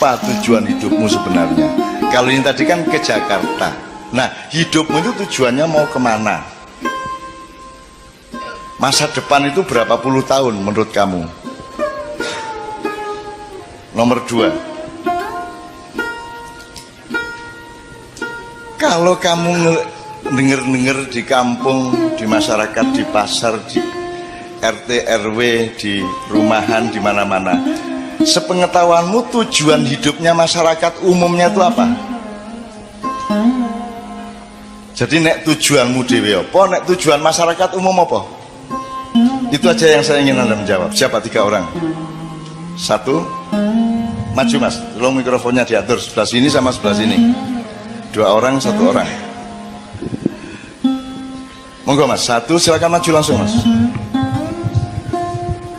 apa tujuan hidupmu sebenarnya? Kalau ini tadi kan ke Jakarta. Nah, hidupmu itu tujuannya mau kemana? Masa depan itu berapa puluh tahun menurut kamu? Nomor 2, kalau kamu denger-denger di kampung, di masyarakat, di pasar, di RT, RW, di rumahan, di mana-mana, sepengetahuanmu tujuan hidupnya masyarakat umumnya itu apa? Jadi nek tujuanmu dewe apa, nek tujuan masyarakat umum apa? Itu aja yang saya ingin Anda menjawab. Siapa 3 orang? 1, maju mas, tolong mikrofonnya diatur sebelah sini sama sebelah sini. 2 orang, 1 orang. Monggo mas, 1 silakan maju langsung mas.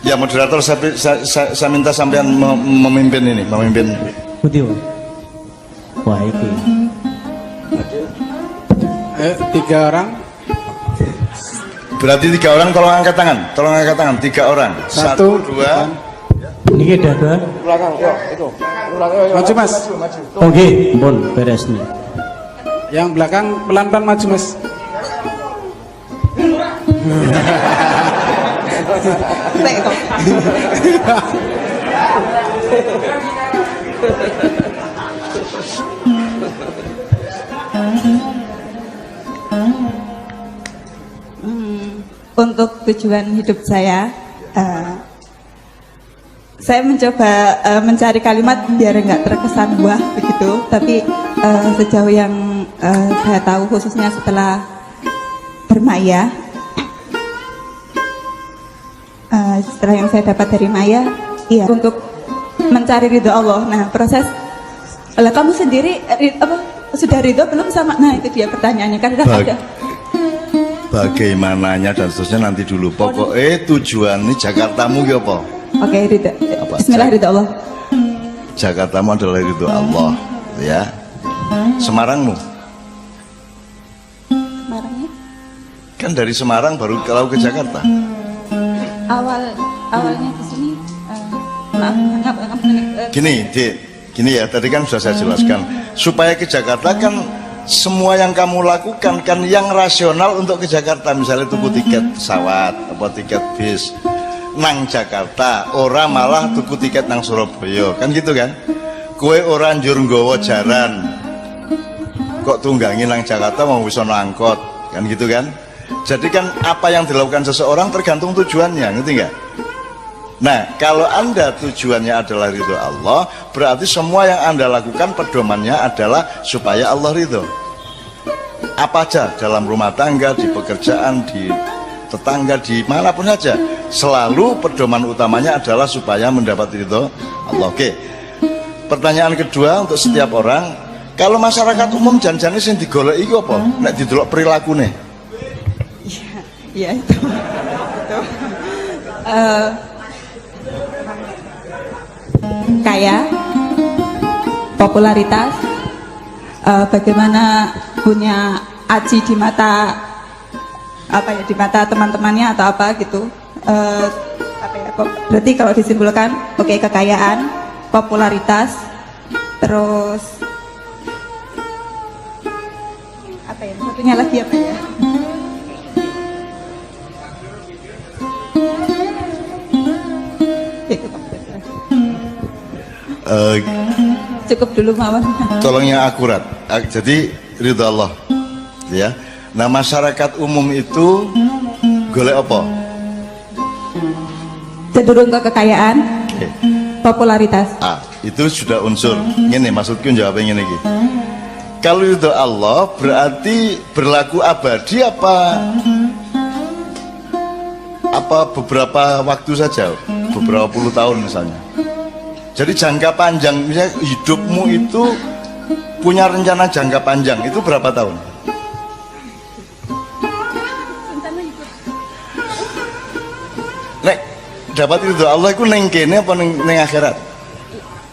Ya moderator, saya minta sampean memimpin ini, memimpin. Putih, wah itu. Ayo, 3 orang. Berarti 3 orang, tolong angkat tangan. Tolong angkat tangan, 3 orang. 1, 2. Ini ada. Belakang, itu. Maju mas. Oke, bon beres nih. Yang belakang pelan-pelan maju mas. Untuk tujuan hidup saya mencoba mencari kalimat biar nggak terkesan wah begitu, tapi sejauh yang saya tahu khususnya setelah bermaya, setelah yang saya dapat dari maya, iya, untuk mencari ridho Allah. Nah, proses kamu sendiri sudah ridho belum sama? Nah, itu dia pertanyaannya kan ada. Bagaimananya dan seterusnya nanti dulu. Pokoknya tujuan ini Jakartamu ya apa? Oke, ridho. Bismillah, ridho Allah. Jakartamu adalah ridho Allah, ya. Semarangmu? Semarangnya? Kan dari Semarang baru kalau ke Jakarta. Awalnya di sini. Gini ya, tadi kan sudah saya jelaskan. Supaya ke Jakarta kan semua yang kamu lakukan kan yang rasional untuk ke Jakarta, misalnya tuku tiket pesawat apa tiket bis nang Jakarta, ora malah tuku tiket nang Surabaya, kan gitu kan. Kue orang njur nggawa jaran kok tunggangi nang Jakarta mau bisa angkot, kan gitu kan. Jadi kan apa yang dilakukan seseorang tergantung tujuannya, ngerti nggak? Nah, kalau Anda tujuannya adalah ridho Allah, berarti semua yang Anda lakukan pedomannya adalah supaya Allah ridho. Apa aja, dalam rumah tangga, di pekerjaan, di tetangga, di manapun saja, selalu pedoman utamanya adalah supaya mendapat ridho Allah. Oke. Pertanyaan kedua untuk setiap orang, kalau masyarakat umum janjane sing digoleki iku apa? Nek didelok perilakune. Iya, itu. Kaya, popularitas, bagaimana punya aji di mata di mata teman-temannya atau apa gitu. Berarti kalau disimpulkan, oke, kekayaan, popularitas, terus satunya lagi apa ya? Cukup dulu Mawar. Tolong yang akurat. Jadi ridho Allah, ya. Nah, masyarakat umum itu golek apa? Cenderung ke kekayaan, popularitas. Itu sudah unsur. Ini maksudku jawabnya ini. Kalau ridho Allah berarti berlaku abadi apa beberapa waktu saja, beberapa puluh tahun misalnya. Jadi jangka panjang, misalnya hidupmu itu punya rencana jangka panjang, itu berapa tahun? Nek dapat ridho Allah itu neng kene apa neng akhirat?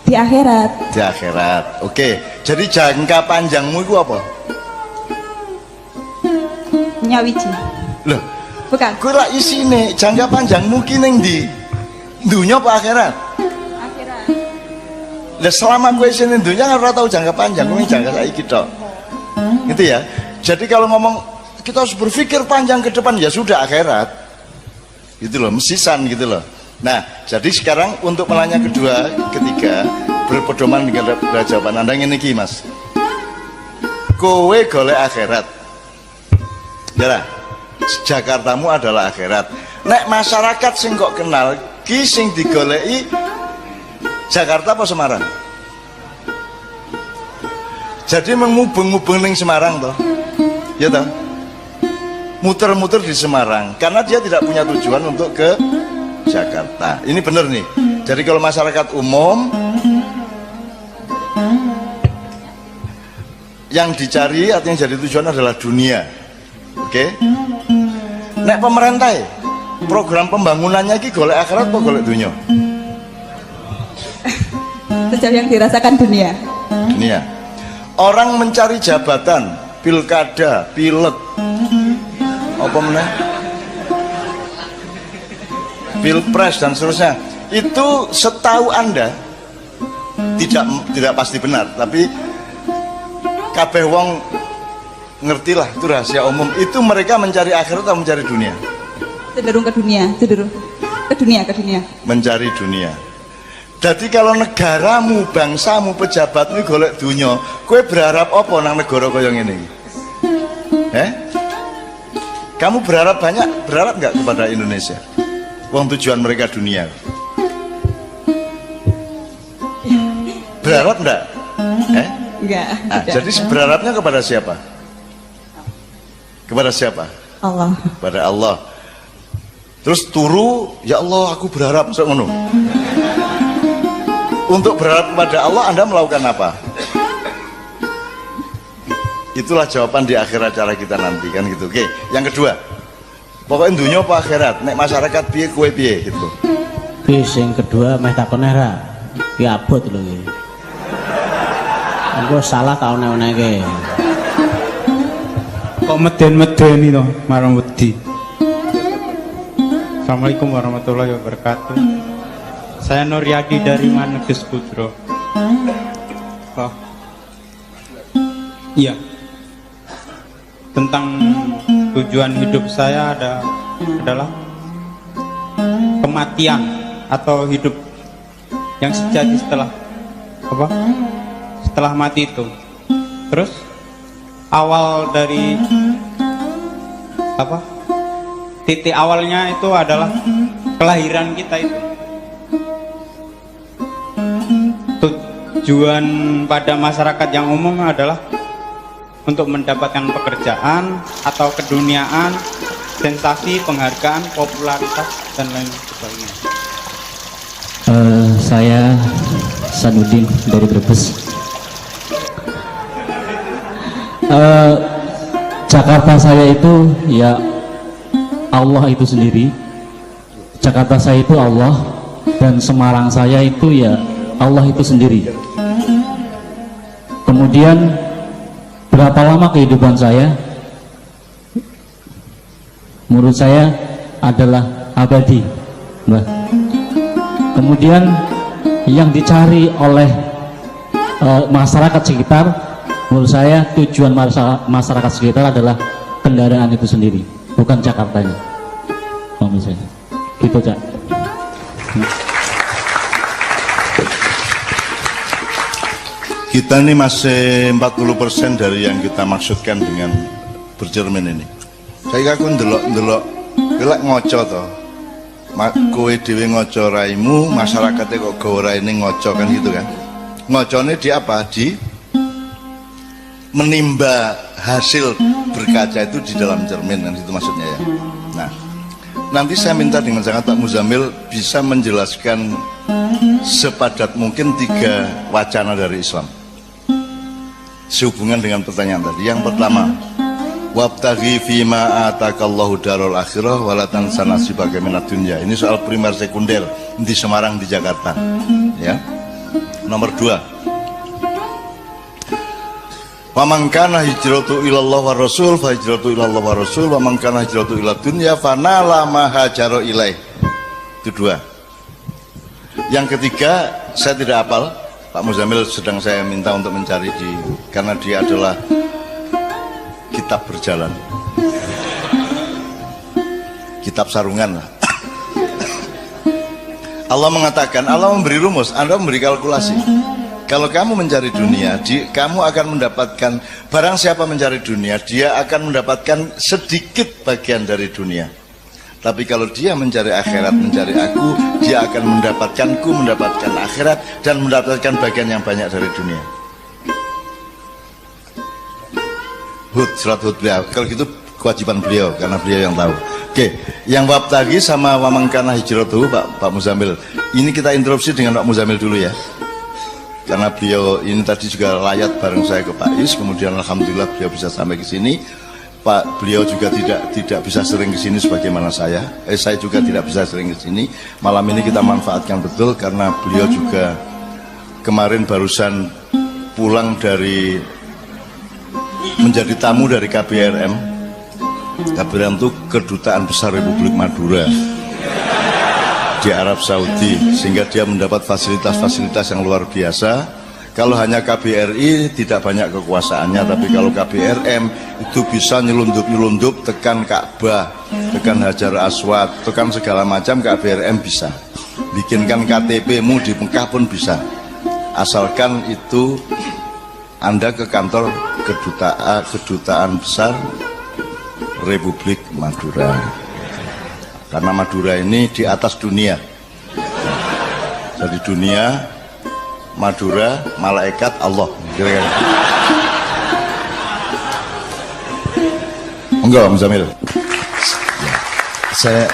Di akhirat. Di akhirat. Oke. Jadi jangka panjangmu itu apa? Nyawiji. Loh, bukan. Kowe ra isine jangka panjangmu ki ning ndi? Dunya apa akhirat? Akhirat. Lah selama kowe sing dunya kan ora tau jangka panjang, kowe jangka saiki tok. Gitu ya. Jadi kalau ngomong kita harus berpikir panjang ke depan, ya sudah akhirat. Gitu loh, mesisan gitu loh. Nah, jadi sekarang untuk menanya kedua, ketiga berpedoman dengan jawaban Anda ngene iki, Mas. Kowe golek akhirat. Ya, Jakartamu adalah akhirat. Nek masyarakat sing kok kenal ki sing digoleki Jakarta apa Semarang? Jadi mengubeng-ubeng ning Semarang toh. Ya toh? Muter-muter di Semarang karena dia tidak punya tujuan untuk ke Jakarta. Ini benar nih. Jadi kalau masyarakat umum yang dicari atau yang jadi tujuan adalah dunia. Oke? Nek pemerintah program pembangunannya iki golek akhirat apa golek dunia? Sejauh yang dirasakan dunia. Dunia. Orang mencari jabatan, pilkada, pilek, apa meneh? Pilpres dan seterusnya. Itu setahu Anda tidak pasti benar, tapi kabeh wong ngertilah itu rahasia umum. Itu mereka mencari akhirat atau mencari dunia? Cenderung ke dunia, cenderung ke dunia, ke dunia. Mencari dunia. Jadi kalau negaramu, bangsamu, pejabatmu golek dunia, kowe berharap apa nang negara kaya ngene iki? Kamu berharap nggak kepada Indonesia? Wong tujuan mereka dunia. Berharap enggak? Enggak. Nah, jadi berharapnya kepada siapa? Kepada siapa? Allah. Kepada Allah. Terus turu, ya Allah aku berharap sok ngono. Untuk berharap kepada Allah Anda melakukan apa? Itulah jawaban di akhir acara kita nanti kan gitu. Oke, yang kedua. Pokoknya dunia apa akhirat? Nek masyarakat piye kowe piye gitu. Bis yang kedua meh takon era. Ki abot lho iki. Engko salah tau nek-neke. Kok meden-medeni to marang wedi. Assalamualaikum warahmatullahi wabarakatuh. Saya Nuryadi dari Maneges Putro. Oh. Iya. Tentang tujuan hidup saya adalah kematian atau hidup yang sejati setelah apa? Setelah mati itu. Terus awal dari apa? Titik awalnya itu adalah kelahiran kita itu. Tujuan pada masyarakat yang umum adalah untuk mendapatkan pekerjaan atau keduniaan, sensasi, penghargaan, popularitas dan lain sebagainya. Saya Sanudin dari Brebes. Jakarta saya itu ya Allah itu sendiri. Jakarta saya itu Allah, dan Semarang saya itu ya Allah itu sendiri. Kemudian berapa lama kehidupan saya? Menurut saya adalah abadi, Mbak. Kemudian yang dicari oleh masyarakat sekitar, menurut saya tujuan masyarakat sekitar adalah kendaraan itu sendiri, bukan Jakartanya. Menurut saya, gitu Cak. Kita ini masih 40% dari yang kita maksudkan dengan bercermin ini. Saya aku ndelok gelak ngoco to. Kowe dhewe ngoco raimu, masyarakatnya kok gawe raine ngoco kan gitu kan. Ngocone di apa? Di menimba hasil berkaca itu di dalam cermin kan itu maksudnya ya. Nah, nanti saya minta dengan sangat Pak Muzamil bisa menjelaskan sepadat mungkin 3 wacana dari Islam sehubungan dengan pertanyaan tadi. Yang pertama, wabtaghi fima atakallahu darul akhirah walatan sanasi bagaimana dunya. Ini soal primer sekunder di Semarang, di Jakarta ya. Nomor 2, wa man kana hijratu ilallah wa rasul fa hijratu ilallah wa rasul wa man kana hijratu ila dunya fa nala ma hajara ilaih. Itu 2. Yang ketiga saya tidak hafal, Pak Muzamil sedang saya minta untuk mencari karena dia adalah kitab berjalan, kitab sarungan lah. Allah mengatakan, Allah memberi rumus, Anda memberi kalkulasi. Kalau kamu mencari dunia, kamu akan mendapatkan, barang siapa mencari dunia, dia akan mendapatkan sedikit bagian dari dunia. Tapi kalau dia mencari akhirat, mencari aku, dia akan mendapatkan akhirat dan mendapatkan bagian yang banyak dari dunia. Hud, surat Hud beliau. Kalau gitu kewajiban beliau, karena beliau yang tahu. Oke, yang bab tadi sama wamangkana hijratuhu Pak Muzamil. Ini kita interupsi dengan Pak Muzamil dulu ya. Karena beliau ini tadi juga layat bareng saya ke Pak Is, kemudian alhamdulillah beliau bisa sampai ke sini. Pak, beliau juga tidak bisa sering ke sini sebagaimana saya. Saya juga tidak bisa sering ke sini. Malam ini kita manfaatkan betul karena beliau juga kemarin barusan pulang dari menjadi tamu dari KBRM. KBRM itu Kedutaan Besar Republik Madura di Arab Saudi, sehingga dia mendapat fasilitas-fasilitas yang luar biasa. Kalau hanya KBRI tidak banyak kekuasaannya, tapi kalau KBRM itu bisa nyelundup tekan Ka'bah, tekan Hajar Aswad, tekan segala macam. KBRM bisa bikinkan KTP-mu di Mekah pun bisa, asalkan itu Anda ke kantor Kedutaan Besar Republik Madura, karena Madura ini di atas dunia. Jadi dunia, Madura, malaikat, Allah. Kira-kira. Enggak, Pak Muzamil.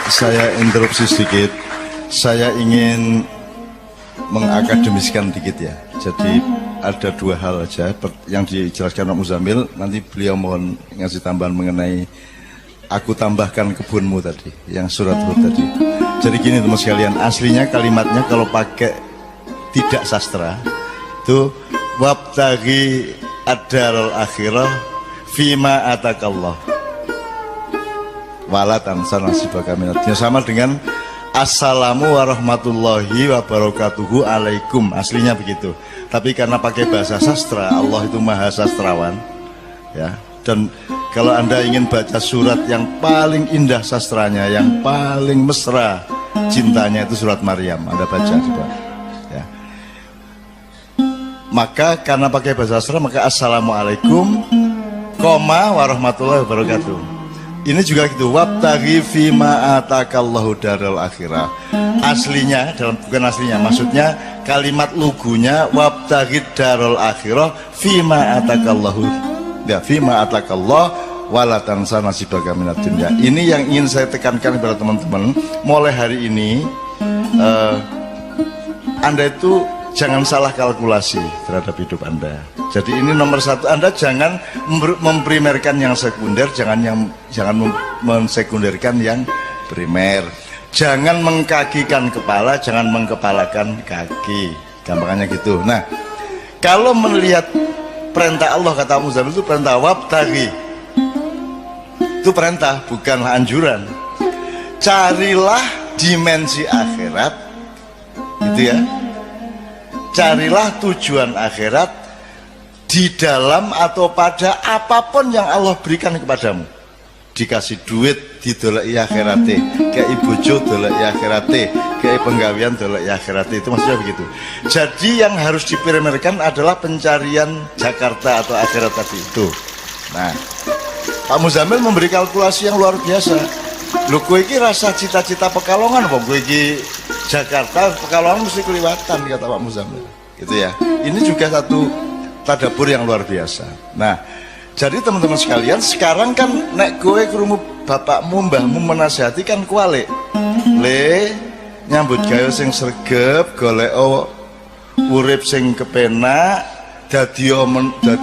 Saya interupsi sedikit. Saya ingin mengakademiskan dikit ya. Jadi ada dua hal aja yang dijelaskan Pak Muzamil. Nanti beliau mohon ngasih tambahan mengenai aku tambahkan kebunmu tadi, yang surat Hud tadi. Jadi gini teman sekalian, aslinya kalimatnya kalau pakai tidak sastra itu wabtaghi ad-daral akhirah fima atakallah wala tansa nasibaka minad dunya, sama dengan assalamu warahmatullahi wabarakatuhu alaikum, aslinya begitu. Tapi karena pakai bahasa sastra, Allah itu maha sastrawan ya. Dan kalau Anda ingin baca surat yang paling indah sastranya, yang paling mesra cintanya, itu surat Maryam. Anda baca coba ya. Maka karena pakai bahasa sastra, maka assalamualaikum warahmatullahi wabarakatuh. Ini juga gitu, wabtaghi fima atakallahu daral akhirah. Aslinya, bukan aslinya, maksudnya kalimat lugunya wabtaghi daral akhirah fima atakallahu, ya, fima atakallah wala tansa nasibaka minad dunya. Ini yang ingin saya tekankan kepada teman-teman. Mulai hari ini Anda itu jangan salah kalkulasi terhadap hidup Anda. Jadi ini nomor satu, Anda jangan memprimerkan yang sekunder, jangan mensekunderkan yang primer. Jangan mengkakikan kepala, jangan mengkepalakan kaki. Gampangannya gitu. Nah, kalau melihat perintah Allah, kata Muzamil itu perintah wabtaghi. Itu perintah, bukanlah anjuran. Carilah dimensi akhirat, gitu ya. Carilah tujuan akhirat di dalam atau pada apapun yang Allah berikan kepadamu. Dikasih duit didoleki akhirate, kayak bojo doleki akhirate, kayak penggawean doleki akhirate, itu maksudnya begitu. Jadi yang harus diprimerkan adalah pencarian Jakarta atau akhirat tadi itu. Nah, Pak Muzamil memberi kalkulasi yang luar biasa. Lho, kowe iki rasa cita-cita Pekalongan apa? Kowe iki Jakarta, Pekalongan mesti kelewatan, kata Pak Muzamil. Gitu ya. Ini juga satu tadabbur yang luar biasa. Nah, jadi teman-teman sekalian, sekarang kan nek kowe krungu bapakmu, mbahmu menasihati kan kualik. Le nyambut gawe sing sregep, golek urip sing kepenak, dadi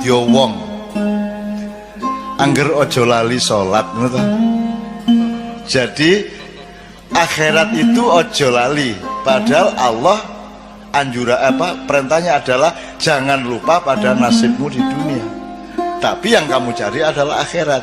wong. Angger ojo lali salat, ngono ta. Jadi akhirat itu ojo lali, padahal Allah perintahnya adalah jangan lupa pada nasibmu di dunia. Tapi yang kamu cari adalah akhirat.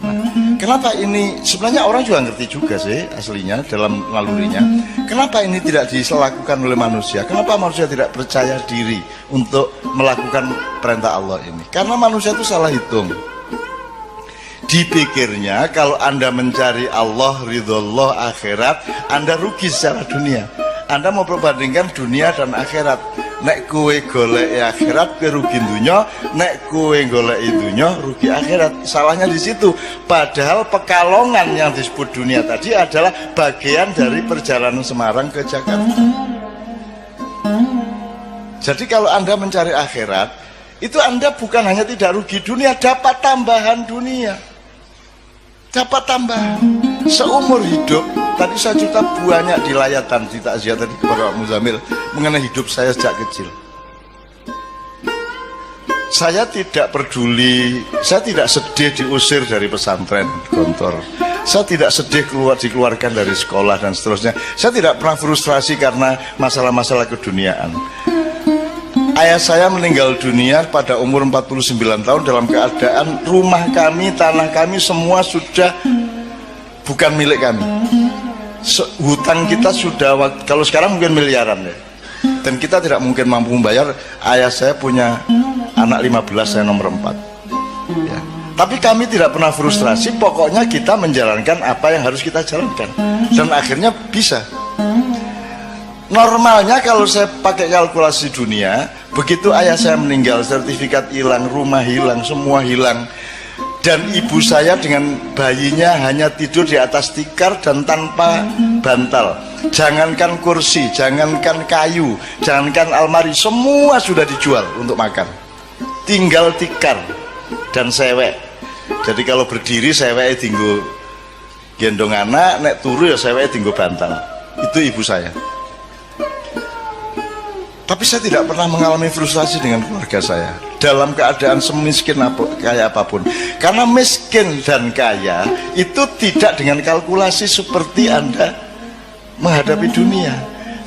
Nah, Kenapa ini, sebenarnya orang juga ngerti juga sih aslinya dalam nalurinya, kenapa ini tidak dilakukan oleh manusia? Kenapa manusia tidak percaya diri untuk melakukan perintah Allah ini? Karena manusia itu salah hitung. Dipikirnya kalau Anda mencari Allah, ridho Allah, akhirat, Anda rugi secara dunia. Anda mau perbandingkan dunia dan akhirat. Nek kue golek akhirat, kue rugi dunia. Nek kue golek dunia, rugi akhirat. Salahnya di situ. Padahal Pekalongan yang disebut dunia tadi adalah bagian dari perjalanan Semarang ke Jakarta. Jadi kalau Anda mencari akhirat, itu Anda bukan hanya tidak rugi dunia, dapat tambahan dunia. Dapat tambahan. Seumur hidup, tadi saya cerita banyak di layatan, di takziah tadi kepada Pak Muzamil mengenai hidup saya sejak kecil. Saya tidak peduli, saya tidak sedih diusir dari pesantren Gontor. Saya tidak sedih dikeluarkan dari sekolah dan seterusnya. Saya tidak pernah frustrasi karena masalah-masalah keduniaan. Ayah saya meninggal dunia pada umur 49 tahun dalam keadaan rumah kami, tanah kami semua sudah bukan milik kami. Hutang kita sudah, kalau sekarang mungkin miliaran ya. Dan kita tidak mungkin mampu membayar. Ayah saya punya anak 15, saya nomor 4 ya. Tapi kami tidak pernah frustrasi, pokoknya kita menjalankan apa yang harus kita jalankan. Dan akhirnya bisa. Normalnya kalau saya pakai kalkulasi dunia, begitu ayah saya meninggal, sertifikat hilang, rumah hilang, semua hilang, dan ibu saya dengan bayinya hanya tidur di atas tikar dan tanpa bantal. Jangankan kursi, jangankan kayu, jangankan almari, semua sudah dijual untuk makan. Tinggal tikar dan sewek. Jadi kalau berdiri seweknya tinggal gendong anak, nek turu ya seweknya tinggal bantal. Itu ibu saya. Tapi saya tidak pernah mengalami frustrasi dengan keluarga saya dalam keadaan semiskin kaya apapun. Karena miskin dan kaya itu tidak dengan kalkulasi seperti Anda menghadapi dunia.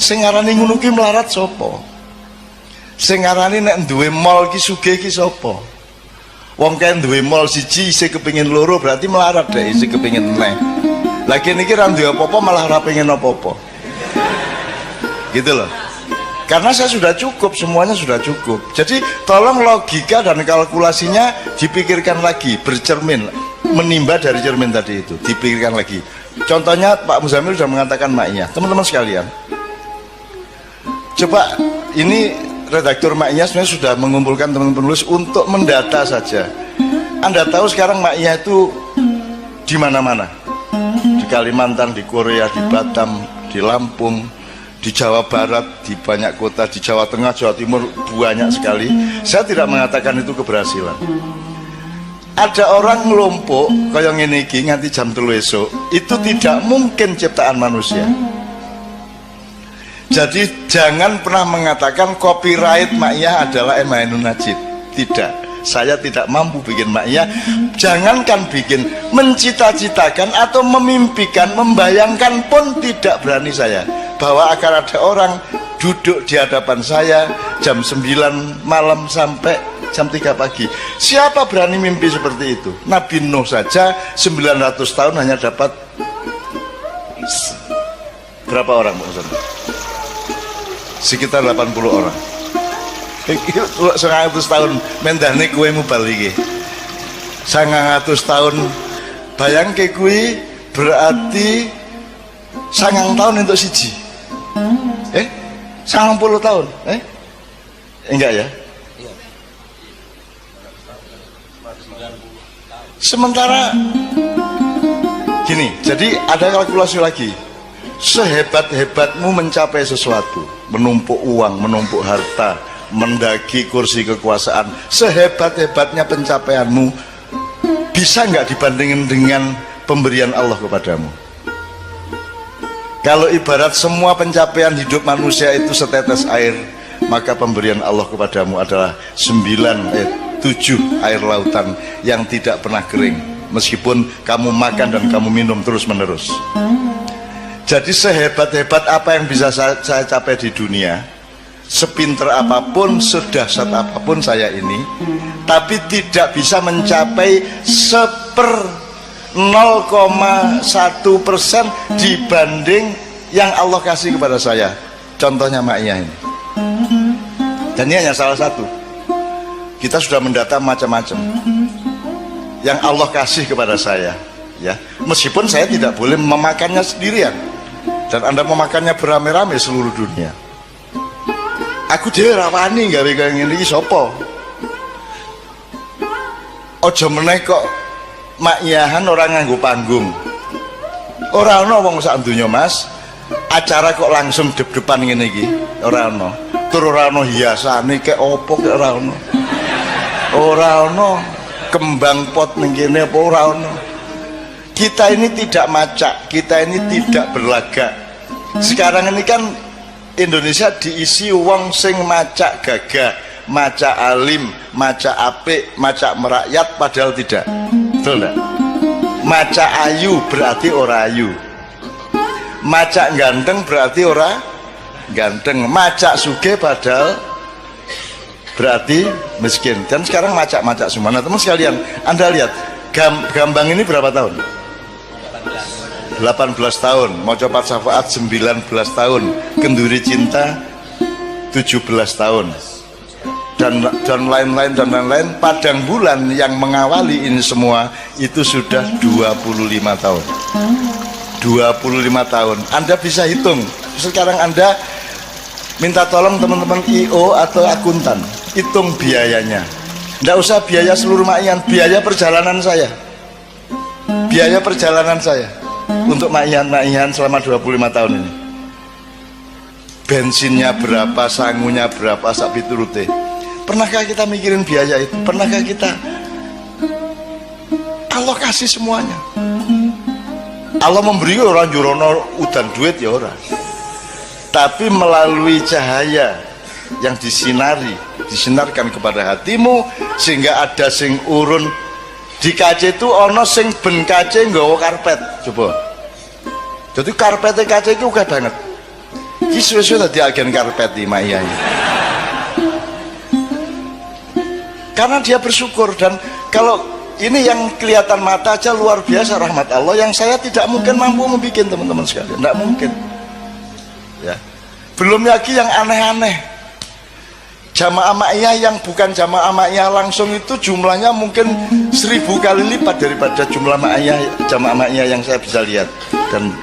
Sing ngarani ngono ki melarat sapa? Sing ngarani nek duwe mall ki sugih ki sapa? Wong kae duwe mall siji isih kepengin loro berarti melarat deh, isih kepengin meneh. Lagi niki ra duwe apa-apa malah ora pengen apa-apa. Gitu loh. Karena saya sudah cukup, semuanya sudah cukup. Jadi tolong logika dan kalkulasinya dipikirkan lagi, bercermin, menimba dari cermin tadi itu, dipikirkan lagi. Contohnya Pak Muzamil sudah mengatakan maknya, teman-teman sekalian. Coba ini redaktur maknya sebenarnya sudah mengumpulkan teman-teman penulis untuk mendata saja. Anda tahu sekarang maknya itu di mana-mana, di Kalimantan, di Korea, di Batam, di Lampung, di Jawa Barat, di banyak kota, di Jawa Tengah, Jawa Timur, banyak sekali. Saya tidak mengatakan itu keberhasilan. Ada orang ngelompok kayak ngene iki nganti jam 3 esuk, itu tidak mungkin ciptaan manusia. Jadi jangan pernah mengatakan copyright Ma'iyah adalah Emainun Najib. Tidak, saya tidak mampu bikin Ma'iyah. Jangankan bikin, mencita-citakan atau memimpikan, membayangkan pun tidak berani saya, bahwa akan ada orang duduk di hadapan saya jam 9 malam sampai jam 3 pagi. Siapa berani mimpi seperti itu? Nabi Nuh saja 900 tahun hanya dapat berapa orang, Pak Ustaz? Sekitar 80 orang. 100 tahun mendahne kue mubal iki. 900 tahun bayangke kuwi berarti 9 tahun untuk siji. 90 tahun. Enggak ya? Sementara gini, jadi ada kalkulasi lagi. Sehebat-hebatmu mencapai sesuatu, menumpuk uang, menumpuk harta, mendaki kursi kekuasaan, sehebat-hebatnya pencapaianmu, bisa nggak dibandingin dengan pemberian Allah kepadamu? Kalau ibarat semua pencapaian hidup manusia itu setetes air, maka pemberian Allah kepadamu adalah 7 air lautan yang tidak pernah kering, meskipun kamu makan dan kamu minum terus menerus. Jadi sehebat-hebat apa yang bisa saya capai di dunia, sepinter apapun, sedahsyat apapun saya ini, tapi tidak bisa mencapai 1/5 0,1% dibanding yang Allah kasih kepada saya. Contohnya Ma'iyah ini. Dan ini hanya salah satu. Kita sudah mendata macam-macam yang Allah kasih kepada saya, ya. Meskipun saya tidak boleh memakannya sendirian, dan Anda memakannya beramai-ramai seluruh dunia. Aku dhewe ra wani gawe kaya ngene iki sapa? Aja meneh kok Ma'iyahan orang nganggo panggung. Ora ana wong sak donya, Mas. Acara kok langsung dep-depan ngene iki, ora ana. Tur ora ana hiasane kek opo kek ora ana. Ora ana kembang pot ning kene apa ora ana. Kita ini tidak macak, kita ini tidak berlagak. Sekarang ini kan Indonesia diisi wong sing macak gagah, macak alim, macak apik, macak merakyat, padahal tidak. Betul enggak? Macak ayu berarti ora ayu. Macak ganteng berarti ora ganteng. Macak sugih padahal berarti miskin. Dan sekarang macak-macak semua. Nah teman sekalian, Anda lihat Gambang ini berapa tahun? 18 tahun. Mau coba syafaat 19 tahun. Kenduri cinta 17 tahun. Dan lain-lain dan lain-lain. Padang bulan yang mengawali ini semua itu sudah 25 tahun. 25 tahun. Anda bisa hitung. Sekarang Anda minta tolong teman-teman IO atau akuntan, hitung biayanya. Tidak usah biaya seluruh Ma'iyahan, biaya perjalanan saya. Biaya perjalanan saya untuk Ma'iyahan selama 25 tahun ini. Bensinnya berapa, sangunya berapa, sak piturute. Pernahkah kita mikirin biaya itu? Pernahkah kita? Allah kasih semuanya. Allah memberi orang jurono udan duit ya orang. Tapi melalui cahaya yang disinarkan kepada hatimu, sehingga ada sing urun di kaca itu ono sing ben kaca nggawa karpet. Coba. Jadi karpetnya kaca itu uga banget. Iki suwe-suwe dadi agen karpet di Ma'iyah. Karena dia bersyukur. Dan kalau ini yang kelihatan mata aja luar biasa rahmat Allah, yang saya tidak mungkin mampu membuat, teman-teman sekalian, tidak mungkin. Ya. Belum lagi yang aneh-aneh. Jamaah Ma'iyah yang bukan jamaah Ma'iyah langsung itu jumlahnya mungkin 1000 kali lipat daripada jumlah jamaah Ma'iyah yang saya bisa lihat. Dan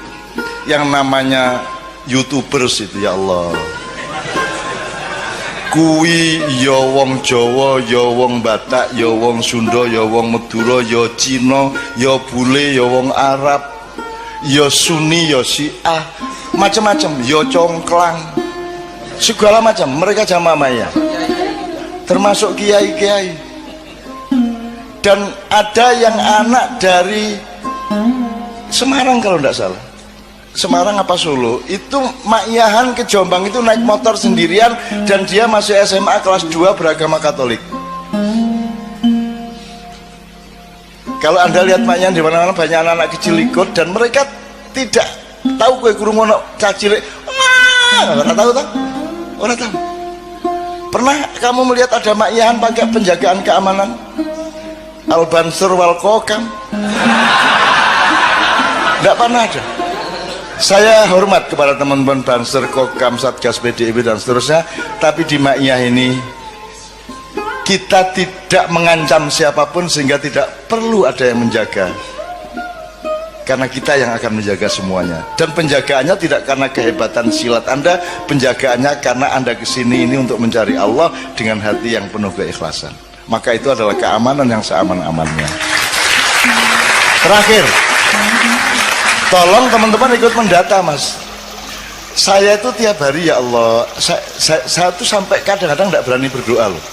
yang namanya YouTubers itu, ya Allah, kuwi ya wong Jawa, ya wong Batak, ya wong Sunda, ya wong Madura, ya Cina, ya bule, ya wong Arab, ya Sunni, ya Syiah, macam-macam, ya congklang, segala macam. Mereka jamaah Ma'iyah, termasuk kiai-kiai. Dan ada yang anak dari Semarang kalau tidak salah, Semarang apa Solo, itu Ma'iyahan ke Jombang itu naik motor sendirian, dan dia masih SMA kelas 2 beragama Katolik. Kalau Anda lihat Ma'iyahan di mana-mana banyak anak-anak kecil ikut, dan mereka tidak tahu kue kurungono cilik. Orang tahu tak? Orang tahu. Pernah kamu melihat ada Ma'iyahan pakai penjagaan keamanan? Al-Bansur wal Kokam. Tidak pernah ada. Saya hormat kepada teman-teman Banser, Kokam, Satgas PDIP dan seterusnya, tapi di Ma'iyah ini kita tidak mengancam siapapun, sehingga tidak perlu ada yang menjaga, karena kita yang akan menjaga semuanya. Dan penjagaannya tidak karena kehebatan silat Anda, penjagaannya karena Anda kesini ini untuk mencari Allah dengan hati yang penuh keikhlasan. Maka itu adalah keamanan yang seaman-amannya. Terakhir, tolong teman-teman ikut mendata, Mas. Saya itu tiap hari, ya Allah, saya tuh sampai kadang-kadang tidak berani berdoa loh.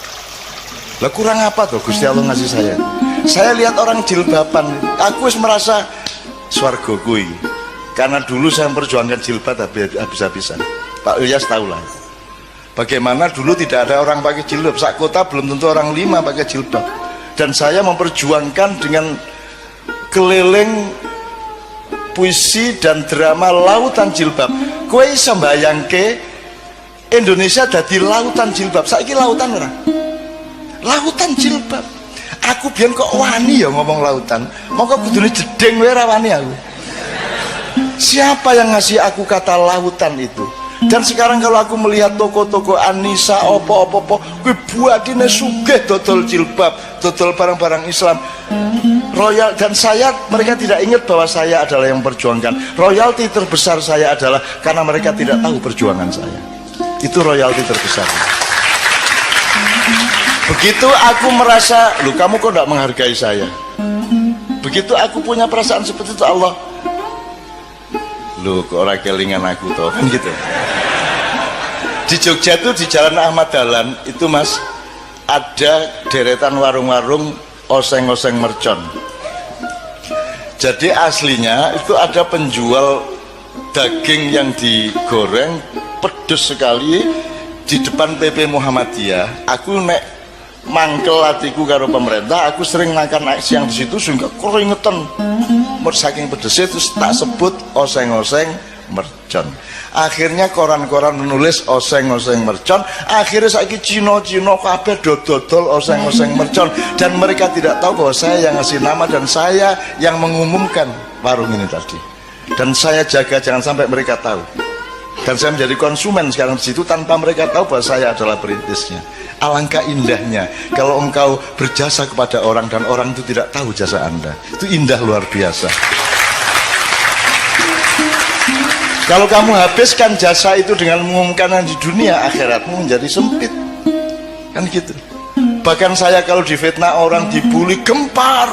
Lah kurang apa tuh Gusti Allah ngasih saya? Saya lihat orang jilbaban, aku merasa swarga kui. Karena dulu saya memperjuangkan jilbab habis-habisan. Pak Ilyas tahu lah. Bagaimana dulu tidak ada orang pakai jilbab. Sak kota belum tentu orang 5 pakai jilbab. Dan saya memperjuangkan dengan keliling puisi dan drama lautan jilbab. Kowe iso mbayangke Indonesia dadi lautan jilbab. Saiki lautan ora? Lautan jilbab. Aku biyen kok wani ya ngomong lautan. Mongko kudune jeding wae rawani aku. Siapa yang ngasih aku kata lautan itu? Dan sekarang kalau aku melihat toko-toko Anissa opo-opo kuwi buatine sugih dodol jilbab, dodol barang-barang Islam. Royal, dan saya, mereka tidak ingat bahwa saya adalah yang memperjuangkan. Royalti terbesar saya adalah karena mereka tidak tahu perjuangan saya. Itu royalti terbesar. Begitu aku merasa, "Loh, kamu kok tidak menghargai saya?" Begitu aku punya perasaan seperti itu, Allah, "Loh, kok orang kelingan aku toh?" Kan gitu. Di Jogja itu di Jalan Ahmad Dahlan itu Mas, ada deretan warung-warung oseng-oseng mercon. Jadi aslinya itu ada penjual daging yang digoreng pedes sekali di depan PP Muhammadiyah. Aku nek mangkel hatiku karo pemerintah, aku sering makan siang di situ sehingga keringetan saking pedesnya, terus tak sebut oseng-oseng mercon. Akhirnya koran-koran menulis oseng-oseng mercon. Akhirnya saiki Cino-Cino kabeh dodol oseng-oseng mercon, dan mereka tidak tahu bahwa saya yang ngasih nama dan saya yang mengumumkan warung ini tadi. Dan saya jaga jangan sampai mereka tahu. Dan saya menjadi konsumen sekarang di situ tanpa mereka tahu bahwa saya adalah perintisnya. Alangkah indahnya kalau engkau berjasa kepada orang dan orang itu tidak tahu jasa Anda. Itu indah luar biasa. Kalau kamu habiskan jasa itu dengan mengumumkan di dunia, akhiratmu menjadi sempit. Kan gitu. Bahkan saya kalau difitnah orang, dibully, gempar,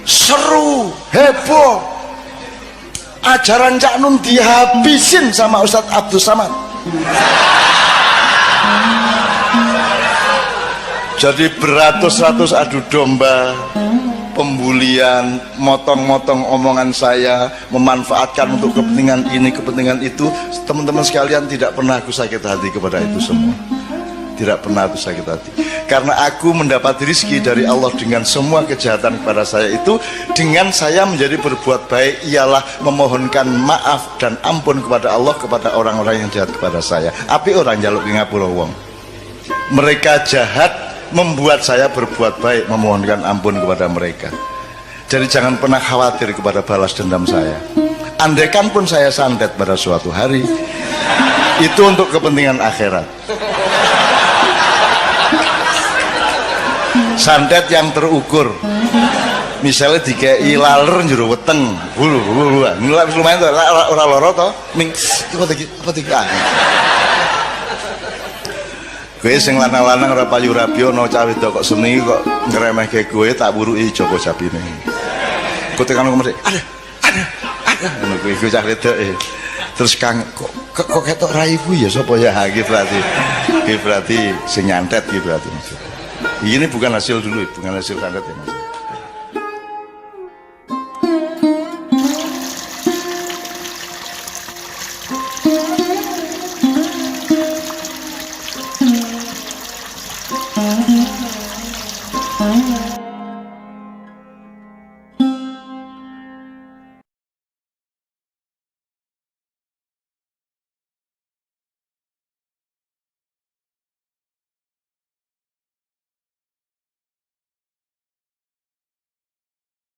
seru, heboh. Ajaran Cak Nun dihabisin sama Ustadz Abdul Samad. Jadi beratus-ratus adu domba, pembulian, motong-motong omongan saya, memanfaatkan untuk kepentingan ini, kepentingan itu. Teman-teman sekalian, tidak pernah aku sakit hati kepada itu semua. Tidak pernah aku sakit hati. Karena aku mendapat rizki dari Allah dengan semua kejahatan kepada saya itu. Dengan saya menjadi berbuat baik ialah memohonkan maaf dan ampun kepada Allah, kepada orang-orang yang jahat kepada saya. Api orang jaluk di ngapura wong. Mereka jahat membuat saya berbuat baik, memohonkan ampun kepada mereka. Jadi jangan pernah khawatir kepada balas dendam saya. Andaikan pun saya santet pada suatu hari, itu untuk kepentingan akhirat. Santet yang terukur. Misalnya dikei laler njero weteng, lumayan tuh, ora loro to, ming apa tiga. Kowe sing lanang-lanang ora payu rabi ana cah wedok kok seni kok ngremehke kowe, tak buruki Joko Japine. Kowe tekan ngomong, ada. Ngono kuwi cah wedok terus kang kok ketok raiku ya sapa ya? Iki berarti sing nyantet iki berarti. Ini bukan hasil dulu, bukan hasil santet ya Mas. Mm-hmm.